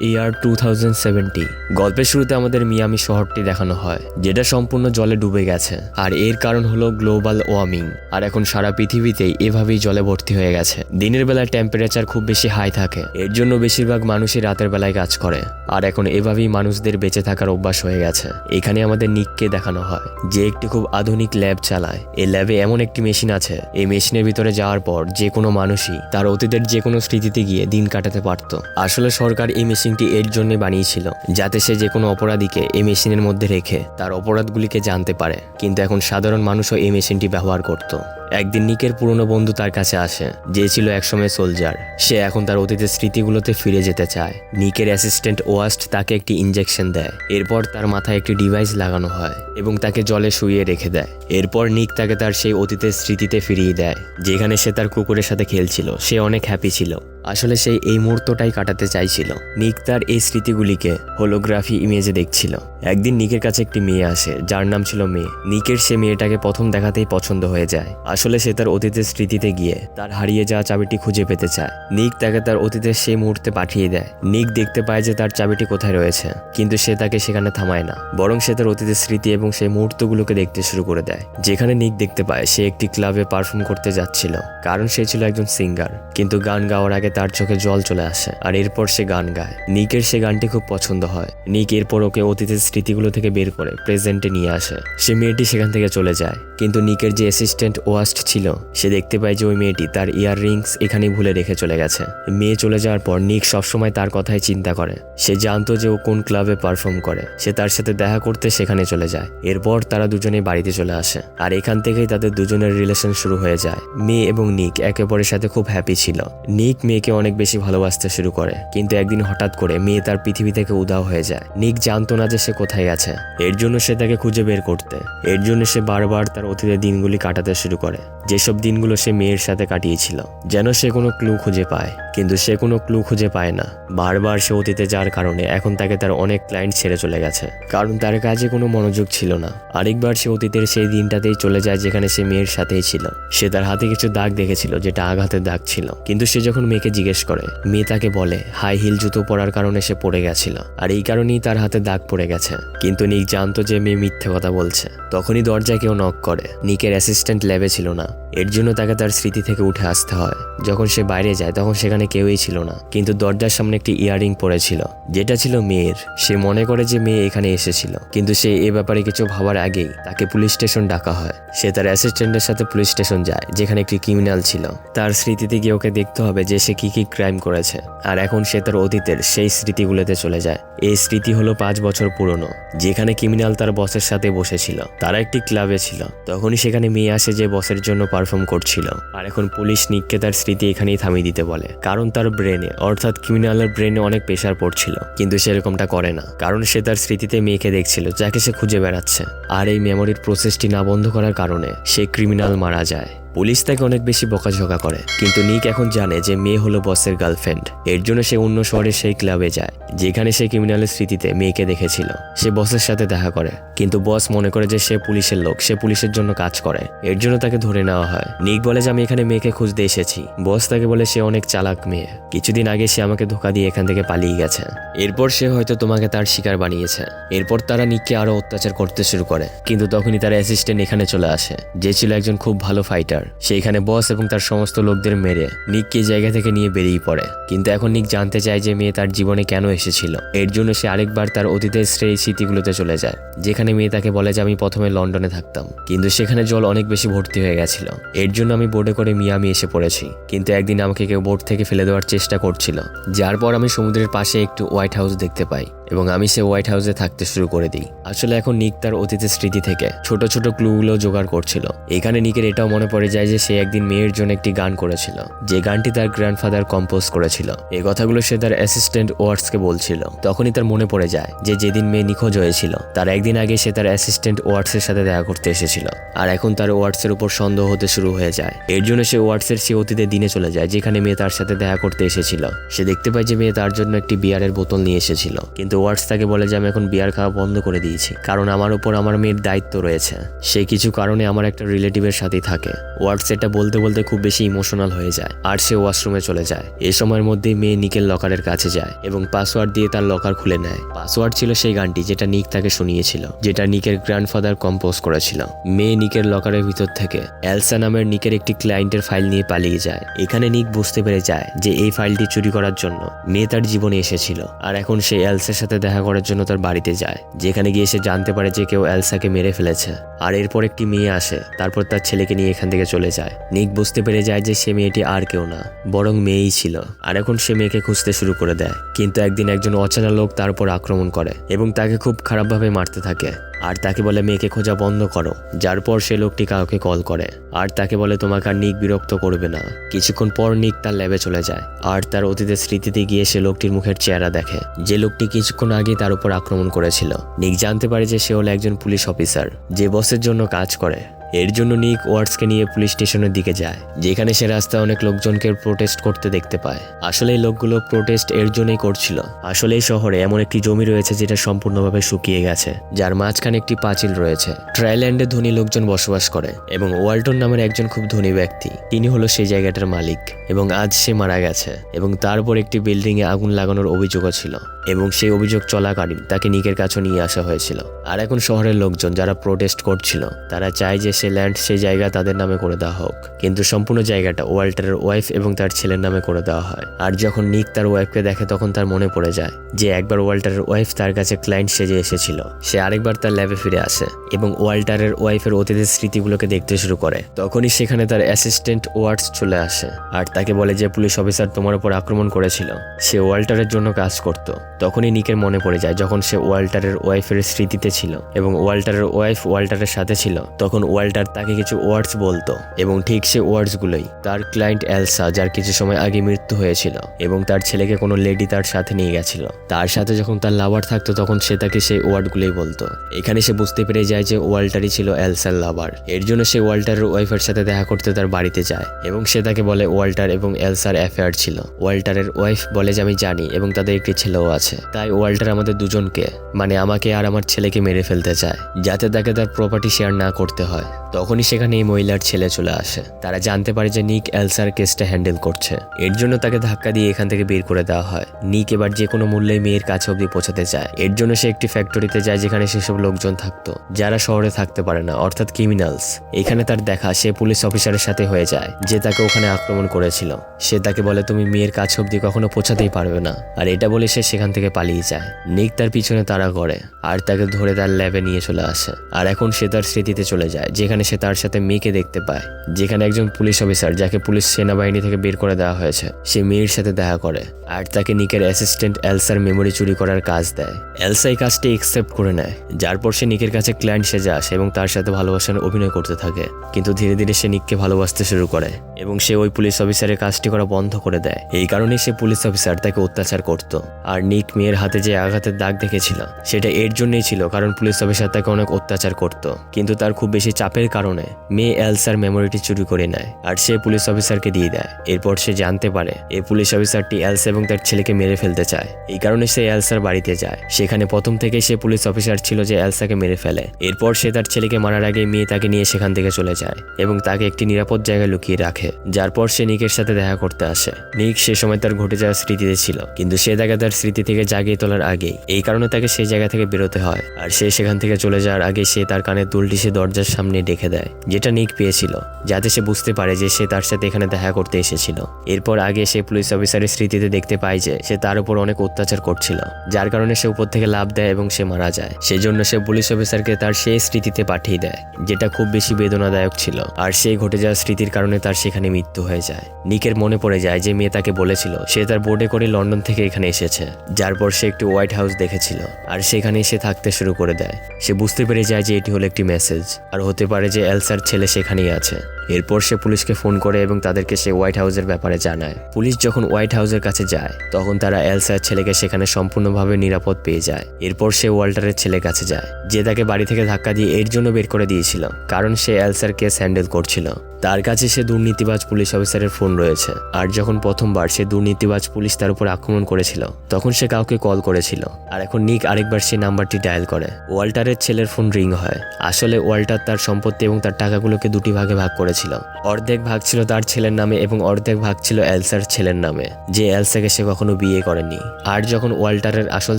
ইয়ার 2070। গল্পের শুরুতে আমাদের মিয়ামি শহরটি দেখানো হয়, যেটা সম্পূর্ণ জলে ডুবে গেছে। আর এর কারণ হলো গ্লোবাল ওয়ার্মিং। আর এখন সারা পৃথিবীতেই এভাবেই জলে ভর্তি হয়ে গেছে। দিনের বেলায় টেম্পারেচার খুব বেশি হাই থাকে, এর জন্য বেশিরভাগ মানুষই রাতের বেলায় কাজ করে। আর এখন এভাবেই মানুষদের বেঁচে থাকার অভ্যাস হয়ে গেছে। এখানে আমাদের নিককে দেখানো হয়, যে একটি খুব আধুনিক ল্যাব চালায়। এই ল্যাবে এমন একটি মেশিন আছে, এই মেশিনের ভিতরে যাওয়ার পর যে কোনো মানুষই তার অতীতের যে কোনো স্মৃতিতে গিয়ে দিন কাটাতে পারত। আসলে সরকার এই মেশিনটি এর জন্য বানিয়েছিল, যাতে সে যে কোনো অপরাধীকে এই মেশিনের মধ্যে রেখে তার অপরাধগুলিকে জানতে পারে। কিন্তু এখন সাধারণ মানুষও এই মেশিনটি ব্যবহার করত। একদিন নিকের পুরনো বন্ধু তার কাছে আসে, যে ছিল একসময় সোলজার। সে এখন তার অতীতের স্মৃতিগুলোতে ফিরে যেতে চায়। নিকের অ্যাসিস্ট্যান্ট ওয়াস্ট তাকে একটি ইনজেকশন দেয়। এরপর তার মাথায় একটি ডিভাইস লাগানো হয় এবং তাকে জলে শুইয়ে রেখে দেয়। এরপর নিক তাকে তার সেই অতীতের স্মৃতিতে ফিরিয়ে দেয়, যেখানে সে তার কুকুরের সাথে খেলছিল। সে অনেক হ্যাপি ছিল। আসলে সে এই মুহূর্তটাই কাটাতে চাইছিল। নিক তার এই স্মৃতিগুলিকে হোলোগ্রাফি ইমেজে দেখছিল। একদিন নিকের কাছে একটি মেয়ে আসে, যার নাম ছিল মেয়ে। নিকের সে মেয়েটাকে প্রথম দেখাতেই পছন্দ হয়ে যায়। আসলে সে তার অতীতের স্মৃতিতে গিয়ে তার হারিয়ে যাওয়া চাবিটি খুঁজে পেতে চায়। নিক তাকে তার অতীতের সেই মুহূর্তে পাঠিয়ে দেয়। নিক দেখতে পায় যে তার চাবিটি কোথায় রয়েছে, কিন্তু সে তাকে সেখানে থামায় না, বরং সে তার অতীতের স্মৃতি এবং সেই মুহূর্তগুলোকে দেখতে শুরু করে দেয়। যেখানে নিক দেখতে পায় সে একটি ক্লাবে পারফর্ম করতে যাচ্ছিল, কারণ সে ছিল একজন সিঙ্গার। কিন্তু গান গাওয়ার আগে তার চোখে জল চলে আসে, আর এরপর সে গান গায়। নিকের সে গানটি খুব পছন্দ হয়। নিক এরপর ওকে অতীতের স্মৃতিগুলো থেকে বের করে প্রেজেন্টে নিয়ে আসে। সে মেয়েটি সেখান থেকে চলে যায়, কিন্তু নিকের যে অ্যাসিস্ট্যান্ট ওয়াস্ট ছিল, সে দেখতে পায় যে ওই মেয়েটি তার ইয়াররিংস এখানেই ভুলে রেখে চলে গেছে। মেয়ে চলে যাওয়ার পর নিক সবসময় তার কথাই চিন্তা করে। সে জানতো যে ও কোন ক্লাবে পারফর্ম করে। সে তার সাথে দেখা করতে সেখানে চলে যায়। এরপর তারা দুজনেই বাড়িতে চলে আসে, আর এখান থেকেই তাদের দুজনের রিলেশন শুরু হয়ে যায়। মেয়ে এবং নিক একে অপরের সাথে খুব হ্যাপি ছিল। নিক মেয়েকে অনেক বেশি ভালোবাসতে শুরু করে, কিন্তু একদিন হঠাৎ করে মেয়ে তার পৃথিবী থেকে উধাও হয়ে যায়। নিক জানতো না যে সে কোথায় গেছে। এর জন্য সে তাকে খুঁজে বের করতে, এর জন্য সে বারবার তার অতীতের দিনগুলি কাটাতে শুরু করে, যেসব দিনগুলো সে মেয়ের সাথে কাটিয়েছিল, যেন সে কোনো ক্লু খুঁজে পায়। কিন্তু সে কোনো ক্লু খুঁজে পায় না। বারবার সে অতীতে যাওয়ার কারণে এখন তাকে তার অনেক ক্লায়েন্ট ছেড়ে চলে গেছে, কারণ তার কাজে কোনো মনোযোগ ছিল না। আরেকবার সে অতীতের সেই দিনটাতেই চলে যায় যেখানে সে মেয়ের সাথেই ছিল। সে তার হাতে কিছু দাগ দেখেছিল, যেটা আঘাতের দাগ ছিল। কিন্তু সে যখন মেয়েকে জিজ্ঞেস করে, মেয়ে তাকে বলে হাই হিল জুতো পরার কারণে সে পড়ে গেছিল, আর এই কারণেই তার হাতে দাগ পড়ে গেছে। কিন্তু নিক জানতো যে মেয়ে মিথ্যে কথা বলছে। তখনই দরজায় কেউ নক করে। নিকের অ্যাসিস্ট্যান্ট ল্যাবে ছিল না, এর জন্য তাকে তার স্মৃতি থেকে উঠে আসতে হয়। যখন সে বাইরে যায় তখন সেখানে কেউই ছিল না, কিন্তু দরজার সামনে একটি ইয়াররিং পড়েছিল, যেটা ছিল মেয়ের। সে মনে করে যে মেয়ে এখানে এসেছিল, কিন্তু সে এ ব্যাপারে কিছু ভাবার আগেই তাকে পুলিশ স্টেশন ডাকা হয়। সে তার অ্যাসিস্ট্যান্টের সাথে পুলিশ স্টেশন যায়, যেখানে একটি ক্রিমিনাল ছিল। তার স্মৃতিতে গিয়ে ওকে দেখতে হবে যে সে কি কি ক্রাইম করেছে। আর এখন সে তার অতীতের সেই স্মৃতিগুলোতে চলে যায়। এই স্মৃতি হলো 5 বছর পুরনো, যেখানে ক্রিমিনাল তার বসের সাথে বসেছিল। তারা একটি ক্লাবে ছিল। তখনই সেখানে মেয়ে আসে যে বসের জন্য পারফর্ম করছিল। আর এখন পুলিশ নিককে তার স্মৃতি এখানেই থামিয়ে দিতে বলে, কারণ তার ব্রেনে, অর্থাৎ ক্রিমিনালের ব্রেনে অনেক প্রেশার পড়ছিল। কিন্তু সে এরকমটা করে না, কারণ সে তার স্মৃতিতে মেয়েকে দেখছিল, যাকে সে খুঁজে বেড়াচ্ছে। আর এই মেমোরির প্রসেসটি না বন্ধ করার কারণে সে ক্রিমিনাল মারা যায়। পুলিশ তাকে অনেক বেশি বকাঝকা করে, কিন্তু নিক এখন জানে যে মেয়ে হলো বসের গার্লফ্রেন্ড। এর জন্য সে অন্য শহরের সেই ক্লাবে যায়, যেখানে সে ক্রিমিনালের স্মৃতিতে মেয়েকে দেখেছিল। সে বসের সাথে দেখা করে, কিন্তু বস মনে করে যে সে পুলিশের লোক, সে পুলিশের জন্য কাজ করে। এর জন্য তাকে ধরে নেওয়া হয়। নিক বলে যে আমি এখানে মেয়েকে খুঁজতে এসেছি। বস তাকে বলে সে অনেক চালাক মেয়ে, কিছুদিন আগে সে আমাকে ধোকা দিয়ে এখান থেকে পালিয়ে গেছে। এরপর সে হয়তো তোমাকে তার শিকার বানিয়েছে। এরপর তারা নিককে আরো অত্যাচার করতে শুরু করে, কিন্তু তখনই তার অ্যাসিস্ট্যান্ট এখানে চলে আসে, যে ছিল একজন খুব ভালো ফাইটার। সেইখানে বস এবং তার সমস্ত লোকদের মেরে নিককে জায়গা থেকে নিয়ে বেরিয়ে পড়ে। কিন্তু এখন নিক জানতে চায় যে মেয়ে তার জীবনে কেন এসেছিল। এর জন্য সে আরেকবার তার অতীতের সেই স্মৃতিগুলোতে চলে যায়, যেখানে মেয়ে তাকে বলে যে আমি প্রথমে লন্ডনে থাকতাম, কিন্তু সেখানে জল অনেক বেশি ভর্তি হয়ে গেছিল। এর জন্য আমি বোটে করে মিয়ামি এসে পড়েছি। কিন্তু একদিন আমাকে কেউ বোট থেকে ফেলে দেওয়ার চেষ্টা করছিল, যার পর আমি সমুদ্রের পাশে একটু হোয়াইট হাউস দেখতে পাই এবং আমি সে হোয়াইট হাউসে থাকতে শুরু করে দিই। আসলে এখন নিক তার অতীতের স্মৃতি থেকে ছোট ছোট ক্লুগুলো জোগাড় করছিল। এখানে নিকের এটাও মনে পড়ে যায় যে সে একদিন মেয়ের জন্য একটি গান করেছিল, যে গানটি তার গ্র্যান্ডফাদার কম্পোজ করেছিল। এই কথাগুলো সে তার অ্যাসিস্ট্যান্ট ওয়ার্ডসকে বলছিল। তখনই তার মনে পড়ে যায় যে যেদিন মেয়ে নিখোঁজ হয়েছিল, তার একদিন আগে সে তার অ্যাসিস্ট্যান্ট ওয়ার্ডসের সাথে দেখা করতে এসেছিল। আর এখন তার ওয়ার্ডসের উপর সন্দেহ হতে শুরু হয়ে যায়। এর জন্য সে ওয়ার্ডসের সে অতীতের দিনে চলে যায়, যেখানে মেয়ে তার সাথে দেখা করতে এসেছিল। সে দেখতে পায় যে মেয়ে তার জন্য একটি বিয়ারের বোতল নিয়ে এসেছিল, কিন্তু কিন্তু ওয়াটস তাকে বলে যে আমি এখন বিয়ার খাওয়া বন্ধ করে দিয়েছি, কারণ আমার উপর আমার মেয়ের দায়িত্ব রয়েছে। সে কিছু কারণে আমার একটা রিলেটিভের সাথেই থাকে। ওয়াটস এটা বলতে বলতে খুব বেশি ইমোশনাল হয়ে যায় আর সে ওয়াশরুমে চলে যায়। এই সময়ের মধ্যেই মেয়ে নিকের লকারের কাছে যায় এবং পাসওয়ার্ড দিয়ে তার লকার খুলে নেয়। পাসওয়ার্ড ছিল সেই গানটি যেটা নিক তাকে শুনিয়েছিল, যেটা নিকের গ্র্যান্ডফাদার কম্পোজ করেছিল। মেয়ে নিকের লকারের ভিতর থেকে এলসা নামের নিকের একটি ক্লায়েন্টের ফাইল নিয়ে পালিয়ে যায়। এখানে নিক বুঝতে পেরে যায় যে এই ফাইলটি চুরি করার জন্য মেয়ে তার জীবনে এসেছিল, আর এখন সে এলসার সাথে দেখা করার জন্য তার বাড়িতে যায়, যেখানে গিয়ে সে জানতে পারে যে কেউ এলসাকে মেরে ফেলেছে। আর এরপর একটি মেয়ে আসে, তারপর তার ছেলেকে নিয়ে এখান থেকে চলে যায়। নিক বুঝতে পেরে যায় যে সে মেয়েটি আর কেউ না, বরং মেয়েই ছিল। আর এখন সে মেয়েকে খুঁজতে শুরু করে দেয়। কিন্তু একদিন একজন অচেনা লোক তার উপর আক্রমণ করে এবং তাকে খুব খারাপভাবে মারতে থাকে আর তাকে বলে মেয়েকে খোঁজা বন্ধ করো। যার পর সে লোকটি কাউকে কল করে আর তাকে বলে তোমাকে আর নিক বিরক্ত করবে না। কিছুক্ষণ পর নিক তার ল্যাবে চলে যায় আর তার অতীতের স্মৃতিতে গিয়ে সে লোকটির মুখের চেহারা দেখে, যে লোকটি কিছুক্ষণ আগে তার উপর আক্রমণ করেছিল। নিক জানতে পারে যে সে হলো একজন পুলিশ অফিসার যে বসের জন্য কাজ করে। এর জন্য নিক ওয়াটসকে নিয়ে পুলিশ স্টেশনের দিকে যায়, যেখানে সে রাস্তায় অনেক লোকজনকে প্রোটেস্ট করতে দেখতে পায়। আসলে এই লোকগুলো প্রোটেস্ট এর জন্যই করছিল। আসলে এই শহরে এমন একটি জমি রয়েছে যেটা সম্পূর্ণভাবে শুকিয়ে গেছে, যার মাঝখানে একটি পাঁচিল রয়েছে। ট্রাইল্যান্ডে ধনী লোকজন বসবাস করে এবং ওয়ালটন নামের একজন খুব ধনী ব্যক্তি, তিনি হলো সেই জায়গাটার মালিক এবং আজ সে মারা গেছে। এবং তারপর একটি বিল্ডিং এ আগুন লাগানোর অভিযোগও ছিল এবং সেই অভিযোগ চলাকালীন তাকে নিকের কাছে নিয়ে আসা হয়েছিল। আর এখন শহরের লোকজন যারা প্রোটেস্ট করছিল তারা চায় যে সে ল্যান্ড সেই জায়গা তাদের নামে করে দেওয়া হোক, কিন্তু সম্পূর্ণ জায়গাটা ওয়াল্টারের ওয়াইফ এবং তার ছেলের নামে করে দেওয়া হয়। আর যখন নিক তার ওয়াইফকে দেখে তখন তার মনে পড়ে যায় যে একবার ওয়াল্টারের ওয়াইফ তার কাছে ক্লায়েন্ট সেজে এসেছিল। সে আরেকবার তার ল্যাবে ফিরে আসে এবং ওয়াল্টারের ওয়াইফের অতীতের স্মৃতিগুলোকে দেখতে শুরু করে। তখনই সেখানে তার অ্যাসিস্ট্যান্ট ওয়াটস চলে আসে আর তাকে বলে যে পুলিশ অফিসার তোমার উপর আক্রমণ করেছিল। সে ওয়াল্টারের জন্য কাজ করত। তখনই নিকের মনে পড়ে যায় যখন সে ওয়াল্টারের ওয়াইফের স্মৃতিতে ছিল এবং ওয়াল্টারের ওয়াইফ ওয়াল্টারের সাথে ছিল, তখন ওয়াল্টার তাকে কিছু ওয়ার্ডস বলতো এবং ঠিক সে ওয়ার্ডসগুলোই তার ক্লায়েন্ট এলসা, যার কিছু সময় আগে মৃত্যু হয়েছিল এবং তার ছেলেকে কোনো লেডি তার সাথে নিয়ে গেছিল। তার সাথে যখন তার লাভার থাকতো তখন সে তাকে সেই ওয়ার্ডগুলোই বলতো। এখানে সে বুঝতে পেরে যায় যে ওয়াল্টারই ছিল এলসার লাভার। এর জন্য সে ওয়াল্টারের ওয়াইফের সাথে দেখা করতে তার বাড়িতে যায় এবং সে তাকে বলে ওয়াল্টার এবং এলসার অ্যাফেয়ার ছিল। ওয়াল্টারের ওয়াইফ বলে যে আমি জানি এবং তাদের একটি ছেলেও আছে, তাই ওয়াল্টার আমাদের দুজনকে মানে আমাকে আর আমার ছেলেকে মেরে ফেলতে চায় যাতে তাকে তার প্রপার্টি শেয়ার না করতে হয়। তখনই সেখানে এই মহিলার ছেলে চলে আসে। তারা জানতে পারে যে নিক এলসার কেসটা হ্যান্ডেল করছে। এর জন্য তাকে ধাক্কা দিয়ে এখান থেকে বের করে দেওয়া হয়। নিক এবার যে কোনো মূল্যে মেয়ের কাছে অব্দি পৌঁছাতে চায়। এর জন্য সে একটি ফ্যাক্টরিতে যায় যেখানে সেসব লোকজন থাকতো যারা শহরে থাকতে পারে না, অর্থাৎ ক্রিমিনালস। এখানে তার দেখা সে পুলিশ অফিসারের সাথে হয়ে যায় যে তাকে ওখানে আক্রমণ করেছিল। সে তাকে বলে তুমি মেয়ের কাছে অব্দি কখনো পৌঁছাতেই পারবে না, আর এটা বলে সে সেখান থেকে পালিয়ে যায়। নিক তার পিছনে তাড়া করে আর তাকে ধরে তার ল্যাবে নিয়ে চলে আসে। আর এখন সে তার স্মৃতিতে চলে যায় যেখানে সে তার সাথে মেয়েকে দেখতে পায়, যেখানে একজন পুলিশ অফিসার যাকে পুলিশ সেনাবাহিনী থেকে বের করে দেওয়া হয়েছে সে মেয়ের সাথে দেখা করে আর তাকে নিকের অ্যাসিস্ট্যান্ট এলসার মেমোরি চুরি করার কাজ দেয়। এলসা এই কাজটি একসেপ্ট করে নেয়, যার পর সে নিকের কাছে ক্লায়েন্ট সেজে আসে এবং তার সাথে ভালোবাসার অভিনয় করতে থাকে। কিন্তু ধীরে ধীরে সে নিককে ভালোবাসতে শুরু করে এবং সে ওই পুলিশ অফিসারের কাজটি করা বন্ধ করে দেয়। এই কারণেই সে পুলিশ অফিসার তাকে অত্যাচার করত। আর নিক মেয়ের হাতে যে আঘাতের দাগ দেখেছিল সেটা এর জন্যই ছিল কারণ পুলিশ অফিসার তাকে অনেক অত্যাচার করত। কিন্তু তার খুব বেশি চাপের কারণে মেয়ে এলসার মেমোরিটি চুরি করে নেয় আর সে পুলিশ অফিসারকে দিয়ে দেয়। এরপর সে জানতে পারে এই পুলিশ অফিসারটি এলসা এবং তার ছেলেকে মেরে ফেলতে চায়। এই কারণে সে এলসার বাড়িতে যায়। সেখানে প্রথম থেকেই সে পুলিশ অফিসার ছিল যে এলসাকে মেরে ফেলে। এরপর সে তার ছেলেকে মারার আগে মেয়ে তাকে নিয়ে সেখান থেকে চলে যায় এবং তাকে একটি নিরাপদ জায়গায় লুকিয়ে রাখে। যার পর সে নিকের সাথে দেখা করতে আসে। নিক সে সময় তার ঘটে যাওয়ার স্মৃতিতে ছিল, কিন্তু সে তাকে তার স্মৃতি থেকে জাগিয়ে তোলার আগেই এই কারণে তাকে সেই জায়গা থেকে বেরোতে হয়। আর সে সেখান থেকে চলে যাওয়ার আগে সে তার কানের দুলটি সে দরজার সামনে রেখে দেয়, যেটা নিক পেয়েছিল, যাতে সে বুঝতে পারে যে সে তার সাথে এখানে দেখা করতে এসেছিল। এরপর আগে সে পুলিশ অফিসারের স্মৃতিতে দেখতে পায় যে সে তার উপর অনেক অত্যাচার করছিল, যার কারণে সে উপর থেকে লাফ দেয় এবং সে মারা যায়। সেজন্য সে পুলিশ অফিসারকে তার সেই স্মৃতিতে পাঠিয়ে দেয়, যেটা খুব বেশি বেদনাদায়ক ছিল। আর সেই ঘটে যাওয়া স্মৃতির কারণে তার সেখানে মৃত্যু হয়ে যায়। নিকের মনে পড়ে যায় যে মেয়ে তাকে বলেছিল সে তার বোর্ডে করে লন্ডন থেকে এখানে এসেছে, যার পর সে একটি হোয়াইট হাউস দেখেছিল আর সেখানে সে থাকতে শুরু করে দেয়। সে বুঝতে পেরে যায় যে এটি হলো একটি মেসেজ, আর হতে পারে যে এলসার ছেলে সেখানেই আছে। এরপর সে পুলিশকে ফোন করে এবং তাদেরকে সে হোয়াইট হাউসের ব্যাপারে জানায়। পুলিশ যখন হোয়াইট হাউসের কাছে যায় তখন তারা এলসার ছেলেকে সেখানে সম্পূর্ণভাবে নিরাপদ পেয়ে যায়। এরপর সে ওয়াল্টারের ছেলের কাছে যায়, যে তাকে বাড়ি থেকে ধাক্কা দিয়ে এর জন্য বের করে দিয়েছিল কারণ সে এলসার কেস হ্যান্ডেল করছিল। তার কাছে সে দুর্নীতি দুর্নীতিবাজ পুলিশ অফিসারের ফোন রয়েছে। আর যখন প্রথমবার সে দুর্নীতিবাজ পুলিশ তার উপর আক্রমণ করেছিল তখন সে কাউকে কল করেছিল। আর এখন নিক আরেকবার সেই নাম্বারটি ডায়াল করে। ওয়াল্টারের ছেলের ফোন রিং হয়। আসলে ওয়াল্টার তার সম্পত্তি এবং তার টাকাগুলোকে দুটি ভাগে ভাগ করেছিল। অর্ধেক ভাগ ছিল তার ছেলের নামে এবং অর্ধেক ভাগ ছিল এলসার ছেলের নামে, যে এলসাকে সে কখনো বিয়ে করেনি। আর যখন ওয়াল্টারের আসল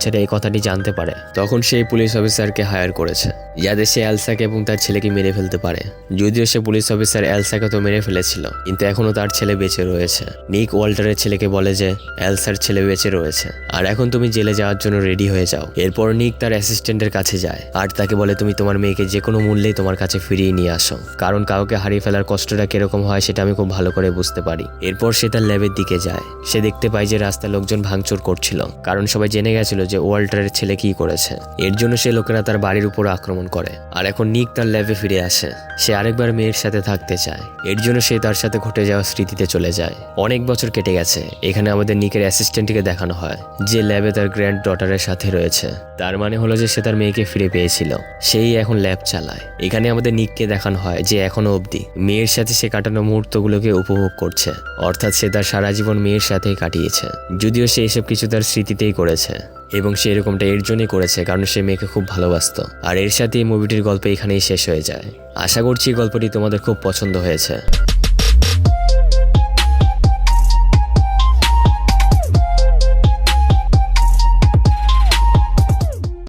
ছেলে এই কথাটি জানতে পারে তখন সেই পুলিশ অফিসারকে হায়ার করেছে যাতে সে এলসাকে এবং তার ছেলেকে মেরে ফেলতে পারে। যদিও সে পুলিশ অফিসার এলসাকে তো মেরে ফেলেছিল কিন্তু এখনো তার ছেলে বেঁচে রয়েছে। নিক ওয়াল্টারের ছেলেকে বলে যে এলসার ছেলে বেঁচে রয়েছে আর এখন তুমি জেলে যাওয়ার জন্য রেডি হয়ে যাও। এরপর নিক তার অ্যাসিস্ট্যান্টের কাছে যায় আর তাকে বলে তুমি তোমার মেয়েকে যে কোনো মূল্যেই তোমার কাছে ফিরিয়ে নিয়ে আসো, কারণ কাউকে হারিয়ে ফেলার কষ্টটা কিরকম হয় সেটা আমি খুব ভালো করে বুঝতে পারি। এরপর সে তার ল্যাবের দিকে যায়। সে দেখতে পায় যে রাস্তায় লোকজন ভাঙচুর করছিল, কারণ সবাই জেনে গেছিল যে ওয়াল্টারের ছেলে কি করেছে। এর জন্য সে লোকেরা তার বাড়ির উপর আক্রমণ করে। আর এখন নিক তার ল্যাবে ফিরে আসে। সে আরেকবার মেয়ের সাথে থাকতে চায়। এর জন্য সে তার সাথে ঘটে যাওয়া স্মৃতিতে চলে যায়। অনেক বছর কেটে গেছে। এখানে আমাদের নিকের অ্যাসিস্ট্যান্টকে দেখানো হয় যে ল্যাবে তার গ্র্যান্ড ডটারের সাথে রয়েছে। তার মানে হলো যে সে তার মেয়েকে ফিরে পেয়েছিল, সেই এখন ল্যাব চালায়। এখানে আমাদের নিককে দেখানো হয় যে এখনো অবধি মেয়ের সাথে সে কাটানো মুহূর্তগুলোকে উপভোগ করছে, অর্থাৎ সে তার সারা জীবন মেয়ের সাথেই কাটিয়েছে। যদিও সে এসব কিছু তার স্মৃতিতেই করেছে এবং সে এরকমটা এর জন্যই করেছে কারণ সে মেয়েকে খুব ভালোবাসতো। আর এর সাথে এই মুভিটির গল্প এখানেই শেষ হয়ে যায়। আশা করছি গল্পটি তোমাদের খুব পছন্দ হয়েছে।